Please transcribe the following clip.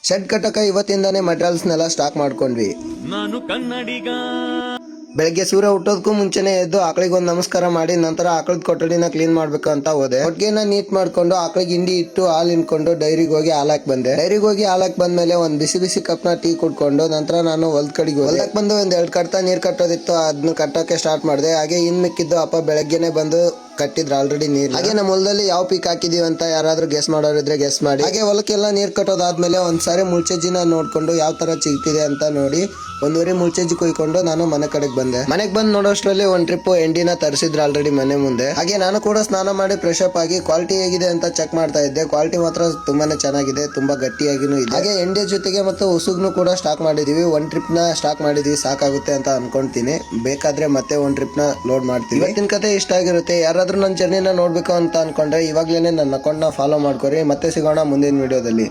Shed ಕಟ್ಟಕ ಇವತ್ತಿಂದಾನೇ ಮಟೀರಿಯಲ್ಸ್ನೆಲ್ಲ stock ಮಾಡ್ಕೊಂಡ್ವಿ. ನಾನು ಕನ್ನಡಿಗ. ಬೆಳಗ್ಗೆ ಸೂರ್ಯ ಹುಟ್ಟೋದಕ್ಕೂ ಮುಂಚೆನೆ ಎದ್ದು ಆಕಳಿಗೆ ಒಂದು ನಮಸ್ಕಾರ ಮಾಡಿ ನಂತರ ಆಕಳದ ಕೊಠಡಿನ ಕ್ಲೀನ್ ಮಾಡ್ಬೇಕು ಅಂತ ಹೋದೆ. ಕೊಟ್ಟಿಗೆನ ನೀಟ್ ಮಾಡ್ಕೊಂಡು ಆಕಳಿಗೆ ಹಿಂಡಿ ಇಟ್ಟು ಹಾಲು ಹಿಂಡ್ಕೊಂಡು ಡೈರಿಗೆ ಹೋಗಿ ಹಾಲಾಕ್ ಬಂದೆ. ಡೈರಿಗೆ ಹೋಗಿ ಹಾಲಾಕ್ ಬಂದ್ಮೇಲೆ ಒಂದ್ ಬಿಸಿ ಬಿಸಿ ಕಪ್ನ ಟೀ ಕುಡ್ಕೊಂಡು ನಂತರ ನಾನು ಹೊಲದ ಕಡೆಗೆ ಹೊಲಕ್ ಬಂದು ಒಂದ್ 2 ಕಡ್ತ ನೀರ್ ಕಟ್ಟೋದಿತ್ತು, ಅದನ್ನ ಕಟ್ಟೋಕೆ ಸ್ಟಾರ್ಟ್ ಮಾಡಿದೆ. ಹಾಗೆ ಇನ್ ಮಿಕ್ಕಿದ್ದು ಅಪ್ಪ ಬೆಳಗ್ಗೆನೆ ಬಂದು ಕಟ್ಟಿದ್ರು ಆಲ್ರೆಡಿ ನೀರ್. ಹಾಗೆ ನಮ್ಮ ಹೊಲದಲ್ಲಿ ಯಾವ ಪೀಕ್ ಹಾಕಿದೀವಿ ಅಂತ ಯಾರಾದ್ರೂ ಗೆಸ್ ಮಾಡೋರಿದ್ರೆ ಗೆಸ್ ಮಾಡಿ. ಹಾಗೆ ಹೊಲಕ್ಕೆಲ್ಲ ನೀರ್ ಕಟ್ಟೋದಾದ್ಮೇಲೆ ಒಂದ್ಸಾರಿ ಮುಳ್ಚಜ್ಜಿನ ನೋಡ್ಕೊಂಡು ಯಾವ ತರ ಸಿಗ್ತಿದೆ ಅಂತ ನೋಡಿ ಒಂದೂವರೆ ಮುಳ್ಚಜ್ಜಿ ಕುಯ್ಕೊಂಡು ನಾನು ಮನೆ ಕಡೆಗೆ ಬಂದೆ. ಮನೆಗೆ ಬಂದು ನೋಡೋಷ್ಟ್ರಲ್ಲಿ ಒಂದ್ ಟ್ರಿಪ್ ಎಂಡಿನ ತರಿಸಿದ್ರು ಆಲ್ರೆಡಿ ಮನೆ ಮುಂದೆ. ಹಾಗೆ ನಾನು ಕೂಡ ಸ್ನಾನ ಮಾಡಿ ಫ್ರೆಶ್ ಅಪ್ ಆಗಿ ಕ್ವಾಲಿಟಿ ಹೇಗಿದೆ ಅಂತ ಚೆಕ್ ಮಾಡ್ತಾ ಇದ್ದೆ. ಕ್ವಾಲಿಟಿ ಮಾತ್ರ ತುಂಬಾನೇ ಚೆನ್ನಾಗಿದೆ, ತುಂಬಾ ಗಟ್ಟಿಯಾಗಿನೂ ಇದೆ. ಹಾಗೆ ಎಂಡಿ ಜೊತೆಗೆ ಮತ್ತು ಉಸುಗ್ನು ಕೂಡ ಸ್ಟಾಕ್ ಮಾಡಿದೀವಿ. ಒಂದ್ ಟ್ರಿಪ್ ನ ಸ್ಟಾಕ್ ಮಾಡಿದೀವಿ, ಸಾಕಾಗುತ್ತೆ ಅಂತ ಅನ್ಕೊಂತೀನಿ. ಬೇಕಾದ್ರೆ ಮತ್ತೆ ಒಂದ್ ಟ್ರಿಪ್ ನ ಲೋಡ್ ಮಾಡ್ತೀವಿ. ಇವತ್ತಿನ ಕತೆ ಇಷ್ಟ ಆಗಿರುತ್ತೆ. ಯಾರಾದ್ರೂ ನನ್ನ ಜರ್ನಿನ ನೋಡ್ಬೇಕು ಅಂತ ಅನ್ಕೊಂಡ್ರೆ ಇವಾಗ್ಲೇನೆ ನನ್ನ ಅಕೌಂಟ್ ನ ಫಾಲೋ ಮಾಡ್ಕೊರಿ. ಮತ್ತೆ ಸಿಗೋಣ ಮುಂದಿನ ವಿಡಿಯೋದಲ್ಲಿ.